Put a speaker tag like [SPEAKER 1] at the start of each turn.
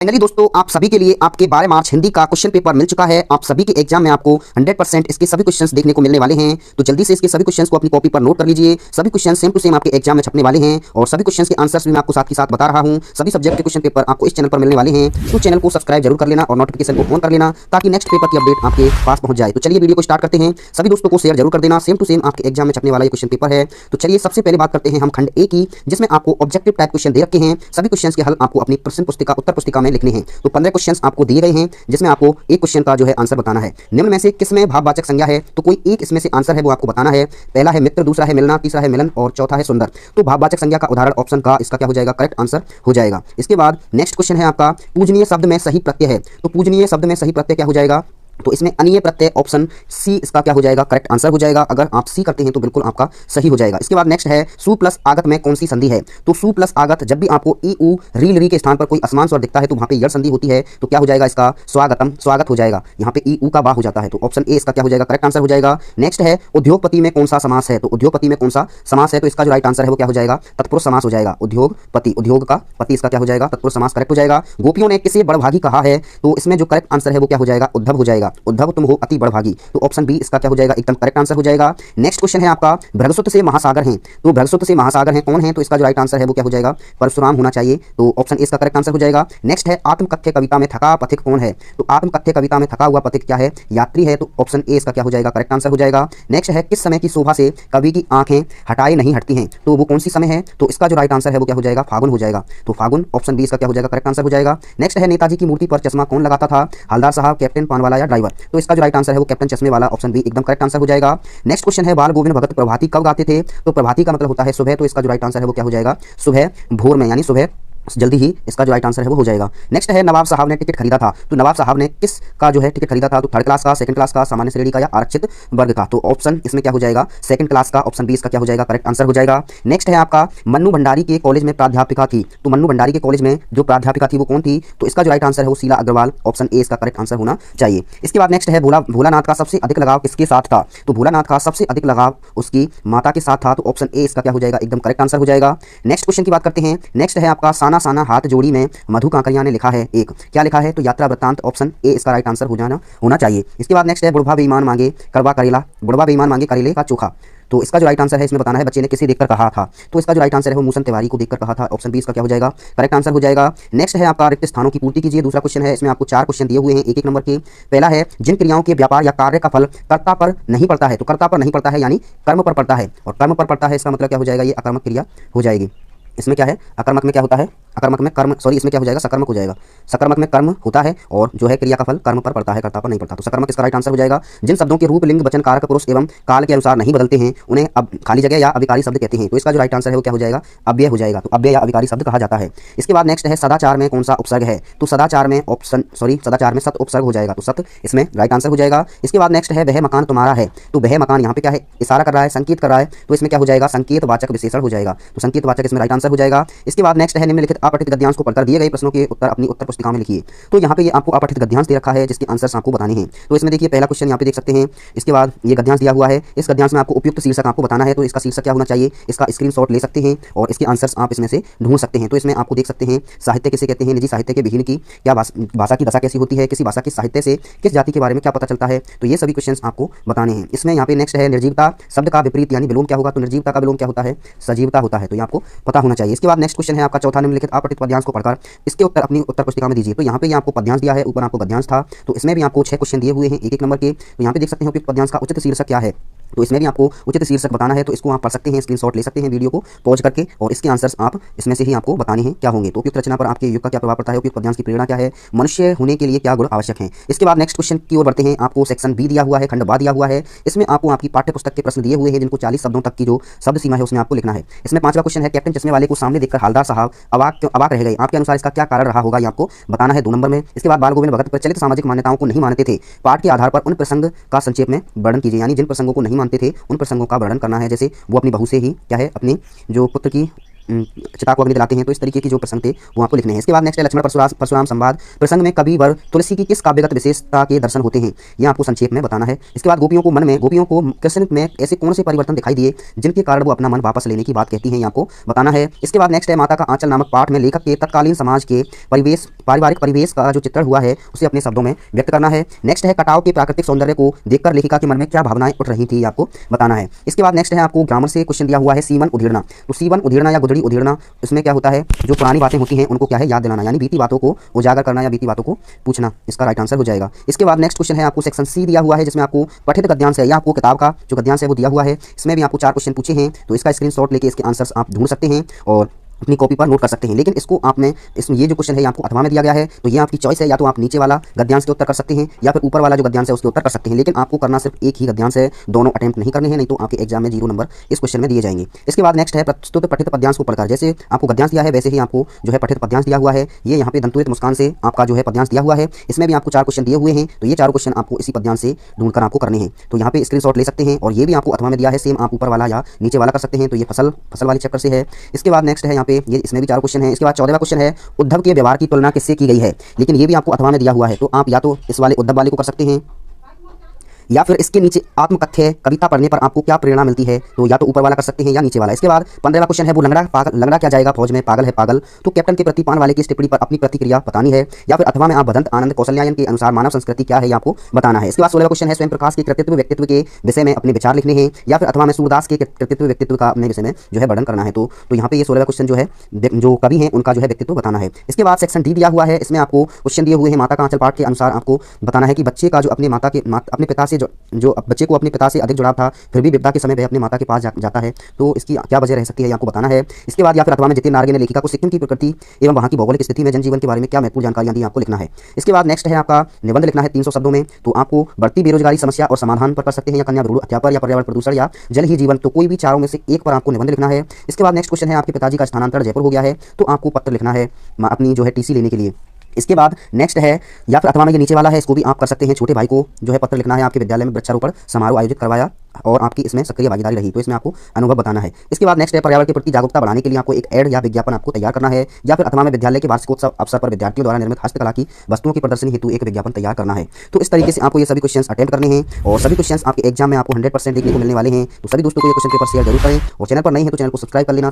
[SPEAKER 1] Finally दोस्तों आप सभी के लिए आपके 12 मार्च हिंदी का क्वेश्चन पेपर मिल चुका है। आप सभी के एग्जाम में आपको 100% इसके सभी क्वेश्चंस देखने को मिलने वाले हैं। तो जल्दी से इसके सभी क्वेश्चंस को अपनी कॉपी पर नोट कर लीजिए। सभी क्वेश्चन सेम टू सेम आपके एग्जाम में छपने वाले हैं और सभी क्वेश्चंस के आंसर्स भी मैं आपको साथ ही साथ बता रहा हूं। सभी सब्जेक्ट के क्वेश्चन पेपर आपको इस चैनल पर मिलने वाले हैं। तो चैनल को सब्सक्राइब जरूर कर लेना और नोटिफिकेशन को ऑन कर लेना ताकि नेक्स्ट पेपर की अपडेट आपके पास पहुंच जाए। तो चलिए वीडियो को स्टार्ट करते हैं। सभी दोस्तों को शेयर जरूर कर देना। सेम टू सेम आपके एग्जाम में छपने वाला ये क्वेश्चन पेपर है। तो चलिए सबसे पहले बात करते हैं हम खंड ए की, जिसमें आपको ऑब्जेक्टिव टाइप क्वेश्चन दे रखे हैं। सभी क्वेश्चन के हल आपको अपनी प्रश्न पुस्तिका उत्तर पुस्तिका में लिखने हैं। तो 15 क्वेश्चन आपको दिए गए हैं, जिसमें आपको एक क्वेश्चन का जो है आंसर बताना है। निम्न में से किसमें भाववाचक संज्ञा है? तो कोई एक इसमें से आंसर है वो आपको बताना है। पहला है मित्र, दूसरा है मिलना, तीसरा है मिलन और चौथा है सुंदर। तो भाववाचक संज्ञा का उदाहरण ऑप्शन का इसका क्या हो जाएगा? करेक्ट आंसर हो जाएगा। इसके बाद नेक्स्ट क्वेश्चन है आपका पूजनीय शब्द में सही प्रत्यय है। तो पूजनीय शब्द में सही प्रत्यय क्या हो जाएगा? तो इसमें अनीय प्रत्यय ऑप्शन सी इसका क्या हो जाएगा? करेक्ट आंसर हो जाएगा। अगर आप सी करते हैं तो बिल्कुल आपका सही हो जाएगा। इसके बाद नेक्स्ट है सु प्लस आगत में कौन सी संधि है? तो सु प्लस आगत जब भी आपको ई उ री री के स्थान पर कोई असमान स्वर दिखता है तो वहां पे यड़ संधि होती है। तो क्या हो जाएगा? इसका स्वागतम स्वागत हो जाएगा। यहाँ पे ई उ का बा हो जाता है। तो ऑप्शन ए इसका क्या हो जाएगा? करेक्ट आंसर हो जाएगा। नेक्स्ट है उद्योगपति में कौन सा समास है? तो उद्योगपति में कौन सा समास है? तो इसका जो राइट आंसर है वो क्या हो जाएगा? तत्पुरुष समास हो जाएगा। उद्योगपति, उद्योग का पति, इसका क्या हो जाएगा? तत्पुरुष समास करेक्ट हो जाएगा। गोपियों ने किसे बड़भागी कहा है? तो इसमें जो करेक्ट आंसर है वो क्या हो जाएगा? उद्धव हो जाएगा। उद्धव तुम हो अति बड़भागी। तो ऑप्शन बी इसका क्या हो जाएगा? एकदम करेक्ट आंसर हो जाएगा। नेक्स्ट क्वेश्चन है आपका भृगुसुत से महासागर हैं। तो भृगुसुत से महासागर हैं कौन है? तो इसका जो राइट आंसर है वो क्या हो जाएगा? परशुराम होना चाहिए। तो ऑप्शन ए इसका करेक्ट आंसर हो जाएगा। नेक्स्ट है आत्मकथ्य कविता में थका पथिक कौन है? तो आत्मकथ्य कविता में थका हुआ पथिक क्या है? यात्री है। तो ऑप्शन ए इसका क्या हो जाएगा? करेक्ट आंसर हो जाएगा। नेक्स्ट है किस समय की शोभा से कवि की आंखें हटाए नहीं हटती हैं? तो वो कौन सी समय है? तो इसका जो राइट आंसर है वो क्या हो जाएगा? फागुन हो जाएगा। तो फागुन ऑप्शन बी इसका क्या हो जाएगा? करेक्ट आंसर हो जाएगा। नेक्स्ट है नेताजी की मूर्ति पर चश्मा कौन लगाता था? हवलदार साहब, कैप्टन पानवाला या ड्राइवर? तो इसका जो राइट आंसर है वो कैप्टन चश्मे वाला, ऑप्शन बी एकदम करेक्ट आंसर हो जाएगा। नेक्स्ट क्वेश्चन है बाल गोविंद भगत प्रभाती कब गाते थे? तो प्रभाती का मतलब होता है सुबह। तो इसका जो राइट आंसर है वो क्या हो जाएगा? सुबह भोर में, यानी सुबह जल्दी ही इसका जो राइट आंसर है वो हो जाएगा। नेक्स्ट है नवाब साहब ने टिकट खरीदा था। तो नवाब साहब ने किस का जो है टिकट खरीदा था? तो थर्ड क्लास का, सेकंड क्लास का, सामान्य श्रेणी का या आरक्षित वर्ग का? तो ऑप्शन इसमें क्या हो जाएगा? सेकंड क्लास का। ऑप्शन बी इसका क्या हो जाएगा? करेक्ट आंसर हो जाएगा। नेक्स्ट है आपका मन्नू भंडारी के कॉलेज में प्राध्यापिका थी। तो मन्नू भंडारी के कॉलेज में जो प्राध्यापिका थी वो कौन थी? तो इसका जो राइट आंसर है वो शीला अग्रवाल, ऑप्शन ए इसका करेक्ट आंसर होना चाहिए। इसके बाद नेक्स्ट है भोलानाथ का सबसे अधिक लगाव किसके साथ था? तो भोलानाथ का सबसे अधिक लगाव उसकी माता के साथ था। तो ऑप्शन ए इसका क्या हो जाएगा? एकदम करेक्ट आंसर हो जाएगा। नेक्स्ट क्वेश्चन की बात करते हैं। नेक्स्ट है आपका साना साना हाथ जोड़ी में मधु कांकरिया ने लिखा है एक, क्या लिखा है? तो यात्रा वृत्तांत, ऑप्शन ए इसका राइट आंसर होना चाहिए। इसके बाद नेक्स्ट है बुढ़वा बेईमान मांगे करवा करेला, बुढ़वा बेईमान मांगे करेले का चोखा। तो इसका जो राइट आंसर है इसमें बताना है बच्चे ने किसे देखकर कहा था? तो इसका जो राइट आंसर है वो मूसन तिवारी को देखकर कहा था। ऑप्शन बी इसका क्या हो जाएगा? करेक्ट आंसर हो जाएगा। नेक्स्ट है आपका रिक्त स्थानों की पूर्ति कीजिए। दूसरा क्वेश्चन है, इसमें आपको 4 क्वेश्चन दिए हुए हैं एक नंबर के। पहला है जिन क्रियाओं के व्यापार या कार्य का फल कर्ता पर नहीं पड़ता है। तो कर्ता पर नहीं पड़ता है यानी कर्म पर पड़ता है, और कर्म पर पड़ता है इसका मतलब क्या हो जाएगा? ये अकर्मक क्रिया हो जाएगी। इसमें क्या है? अकर्मक में क्या होता है? अकर्मक में कर्म, सॉरी इसमें क्या हो जाएगा? सकर्मक हो जाएगा। सकर्मक में कर्म होता है और जो है क्रिया का फल कर्म पर पड़ता है, कर्ता पर नहीं पड़ता। तो सकर्मक इसका राइट आंसर हो जाएगा। जिन शब्दों के रूप, लिंग, वचन, कारक, पुरुष एवं काल के अनुसार नहीं बदलते हैं उन्हें अब खाली जगह या अभिकारी शब्द कहते हैं। तो इसका जो राइट आंसर है वो क्या हो जाएगा? अव्यय हो जाएगा। तो अव्यय या अभिकारी शब्द कहा जाता है। इसके बाद नेक्स्ट है सदाचार में कौन सा उपसर्ग है? तो सदाचार में सदाचार में सत उपसर्ग हो जाएगा। तो सत इसमें राइट आंसर हो जाएगा। इसके बाद नेक्स्ट है वह मकान तुम्हारा है। तो वह मकान यहाँ पे क्या है? इशारा कर रहा है, संकेत कर रहा है। तो इसमें क्या हो जाएगा? संकेत वाचक विशेषण हो जाएगा। तो संकेत वाचक इसमें राइट आंसर हो जाएगा। इसके बाद नेक्स्ट है निम्नलिखित अपठित गद्यांश को पढ़कर दिए गए प्रश्नों के उत्तर अपनी उत्तर पुस्तिका में लिखिए। तो यहाँ पे ये आपको अपठित गद्यांश दे रखा है जिसके आंसर्स आपको बताने हैं। तो इसमें देखिए पहला क्वेश्चन यहाँ पे देख सकते हैं। इसके बाद ये गद्यांश दिया हुआ है। इस गद्यांश में आपको उपयुक्त शीर्षक आपको बताना है। तो इसका शीर्षक क्या होना चाहिए? इसका स्क्रीनशॉट ले सकते हैं और इसके आंसर्स आप इसमें से ढूंढ सकते हैं। तो इसमें आपको देख सकते हैं साहित्य किसे कहते हैं, निजी साहित्य के विहीन की क्या भाषा की दशा कैसी होती है, किसी भाषा के साहित्य से किस जाति के बारे में क्या पता चलता है। तो ये सभी क्वेश्चन आपको बताने हैं। इसमें यहाँ पे नेक्स्ट है निर्जीवता शब्द का विपरीत यानी विलोम क्या होगा? तो निर्जीवता का विलोम क्या होता है? सजीवता होता है। तो ये आपको पता होना चाहिए। इसके बाद नेक्स्ट क्वेश्चन है आपका चौथा, निम्नलिखित अपठित पद्यांश को पढ़कर इसके उत्तर अपनी उत्तर पुस्तिका में दीजिए। तो यहाँ पे ये आपको पद्यांश दिया है, ऊपर आपको गद्यांश था। तो इसमें भी आपको 6 क्वेश्चन दिए हुए हैं एक नंबर के। तो यहाँ पे देख सकते हैं उपयुक्त पद्यांश का उचित शीर्षक क्या है। तो इसमें भी आपको उचित शीर्षक बताना है। तो इसको आप पढ़ सकते हैं, स्क्रीनशॉट ले सकते हैं वीडियो को पॉज करके, और इसके आंसर्स आप इसमें से ही आपको बताने हैं क्या होंगे। तो उपयुक्त रचना पर आपके युग का क्या प्रभाव पड़ता है? उपयुक्त पद्यांश की प्रेरणा क्या है? मनुष्य होने के लिए क्या गुण आवश्यक हैं? इसके बाद नेक्स्ट क्वेश्चन की ओर बढ़ते हैं। आपको सेक्शन बी दिया हुआ है, खंड बा दिया हुआ है। इसमें आपको आपकी पाठ्य पुस्तक के प्रश्न दिए हुए हैं जिनको 40 शब्दों तक की जो शब्द सीमा है उसमें आपको लिखना है। इसमें 5वां क्वेश्चन है कैप्टन चश्मे वाले को सामने देखकर हवलदार साहब अवाक रह गए, आपके अनुसार इसका क्या कारण रहा होगा? ये आपको बताना है 2 नंबर में। इसके बाद बाल गोविंद भगत प्रचलित सामाजिक मान्यताओं को नहीं मानते थे, पाठ के आधार पर उन प्रसंग का संक्षेप में वर्णन कीजिए। यानी जिन प्रसंगों को नहीं मानते थे उन प्रसंगों का वर्णन करना है। जैसे वो अपनी बहू से ही क्या है, अपने जो पुत्र की चिता को अग्नि दिलाते हैं। तो इस तरीके की जो प्रसंग थे वो आपको लिखने हैं। इसके बाद नेक्स्ट है लक्ष्मण परशुराम संवाद। प्रसंग में कवि वर तुलसी की किस काव्यगत विशेषता के दर्शन होते हैं, ये आपको संक्षेप में बताना है। इसके बाद गोपियों को कृष्ण में ऐसे कौन से परिवर्तन दिखाई दिए जिनके कारण वो अपना मन वापस लेने की बात कहती हैं, ये आपको बताना है। इसके बाद नेक्स्ट है माता का आंचल नामक पाठ में लेखक के तत्कालीन समाज के पारिवारिक परिवेश का जो चित्रण हुआ है उसे अपने शब्दों में व्यक्त करना है। नेक्स्ट है कटाव के प्राकृतिक सौंदर्य को देखकर लेखिका के मन में क्या भावनाएं उठ रही थी, आपको बताना है। इसके बाद नेक्स्ट है आपको ग्रामर से क्वेश्चन दिया हुआ है सीवन उधेड़ना। तो सीवन उधेड़ना या गुदड़ी उधेड़ना, इसमें क्या होता है, जो पुरानी बातें होती हैं उनको क्या है याद दिलाना, यानी बीती बातों को उजागर करना या बीती बातों को पूछना, इसका राइट आंसर हो जाएगा। इसके बाद नेक्स्ट क्वेश्चन है आपको सेक्शन सी दिया हुआ है जिसमें आपको पठित गद्यांश है या आपको किताब का जो गद्यांश है वो दिया हुआ है। इसमें भी आपको 4 क्वेश्चन पूछे हैं, तो इसका स्क्रीनशॉट लेके इसके आंसर्स आप ढूंढ सकते हैं और अपनी कॉपी पर नोट कर सकते हैं। लेकिन इसको आपने इसमें ये जो क्वेश्चन है ये आपको अथवा में दिया गया है, तो ये आपकी चॉइस है, या तो आप नीचे वाला गद्यांश के उत्तर कर सकते हैं या फिर ऊपर वाला जो गद्यांश है उसके उत्तर कर सकते हैं। लेकिन आपको करना सिर्फ एक ही गद्यांश है, दोनों अटेम्प्ट नहीं करने हैं, नहीं तो आपके एग्जाम में 0 नंबर इस क्वेश्चन में दिए जाएंगे। इसके बाद नेक्स्ट है प्रस्तुत पठित पद्यांश को पढ़कर। जैसे आपको गद्यांश दिया है वैसे ही आपको जो है पठित पद्यांश दिया हुआ है। ये यहाँ पे दंतुरित मुस्कान से आपका जो है पद्यांश दिया हुआ है। इसमें भी आपको 4 क्वेश्चन दिए हुए हैं, तो ये 4 क्वेश्चन आपको इसी पद्यांश से ढूंढकर आपको करने हैं। तो यहाँ पे स्क्रीनशॉट ले सकते हैं और ये भी आपको अथवा में दिया है, सेम आप ऊपर वाला या नीचे वाला कर सकते हैं। तो ये फसल वाले चैप्टर से है। इसके बाद नेक्स्ट है यहाँ पे ये इसमें भी 4 क्वेश्चन है। इसके बाद 14वां क्वेश्चन है उद्धव के व्यवहार की तुलना किससे की गई है, लेकिन ये भी आपको अथवा में दिया हुआ है। तो आप या तो इस वाले उद्धव वाले को कर सकते हैं या फिर इसके नीचे आत्मकथ्य कविता पढ़ने पर आपको क्या प्रेरणा मिलती है, तो या तो ऊपर वाला कर सकते हैं या नीचे वाला। इसके बाद 15वां क्वेश्चन है वो लंगड़ा क्या जाएगा फौज में, पागल है पागल। तो कैप्टन के प्रति पान वाले की टिप्पणी पर अपनी प्रतिक्रिया बतानी है। या फिर अथवा में आप भदंत आनंद कौशल्यायन के अनुसार मानव संस्कृति क्या है ये आपको बताना है। इसके बाद 16वां क्वेश्चन है स्वयं प्रकाश के कृतित्व व्यक्तित्व के विषय में अपने विचार लिखने हैं। या फिर अथवा में सूरदास के कृतित्व व्यक्तित्व का अपने विषय में जो है वर्णन करना है। तो यहाँ पे ये 16वां क्वेश्चन जो है जो कवि हैं उनका जो है व्यक्तित्व बताना है। इसके बाद सेक्शन डी दिया हुआ है, इसमें आपको क्वेश्चन दिए हुए हैं माता का आंचल पाठ के अनुसार आपको बताना है कि बच्चे का जो अपने पिता से जो बच्चे को अपने पिता से अधिक जुड़ाव था फिर भी विपदा के समय वह अपने माता के पास जाता है, तो इसकी क्या वजह रह सकती है आपको बताना है। इसके बाद या फिर अथवा में जितेंद्र नार्गे ने लेखिका को सिक्किम की प्रकृति एवं वहां की भौगोलिक स्थिति में जनजीवन के बारे में क्या महत्वपूर्ण जानकारियां दी आपको लिखना है। इसके बाद नेक्स्ट है आपका निबंध लिखना है 300 शब्दों में। तो आपको बढ़ती बेरोजगारी समस्या और समाधान पर कर सकते हैं, या कन्या भ्रूण हत्या पर, या पर्यावरण प्रदूषण, या जल ही जीवन। तो कोई भी 4 में से एक पर आपको निबंध लिखना है। इसके बाद नेक्स्ट क्वेश्चन है आपके पिताजी का स्थानांतरण जयपुर हो गया है, तो आपको पत्र लिखना है अपनी जो है टीसी लेने के लिए। इसके बाद नेक्स्ट है या फिर अथवा में ये नीचे वाला है, इसको भी आप कर सकते हैं। छोटे भाई को जो है पत्र लिखना है, आपके विद्यालय में वृक्षारोपण समारोह आयोजित करवाया और आपकी इसमें सक्रिय भागीदारी रही, तो इसमें आपको अनुभव बताना है। इसके बाद नेक्स्ट है पर्यावरण के प्रति जागरूकता बढ़ाने के लिए आपको एक ऐड या विज्ञापन आपको तैयार करना है। या फिर अथवा में विद्यालय के वार्षिकोत्सव अवसर पर विद्यार्थियों द्वारा निर्मित हस्तकला की वस्तुओं की प्रदर्शनी हेतु एक विज्ञापन तैयार करना है। तो इस तरीके से आपको ये सभी क्वेश्चन अटेम्प्ट करने हैं और सभी क्वेश्चन आपके एग्जाम में आपको 100% देखने को मिलने वाले हैं। तो सभी दोस्तों को ये क्वेश्चन पेपर शेयर जरूर करें और चैनल पर नहीं है तो चैनल को सब्सक्राइब कर लेना।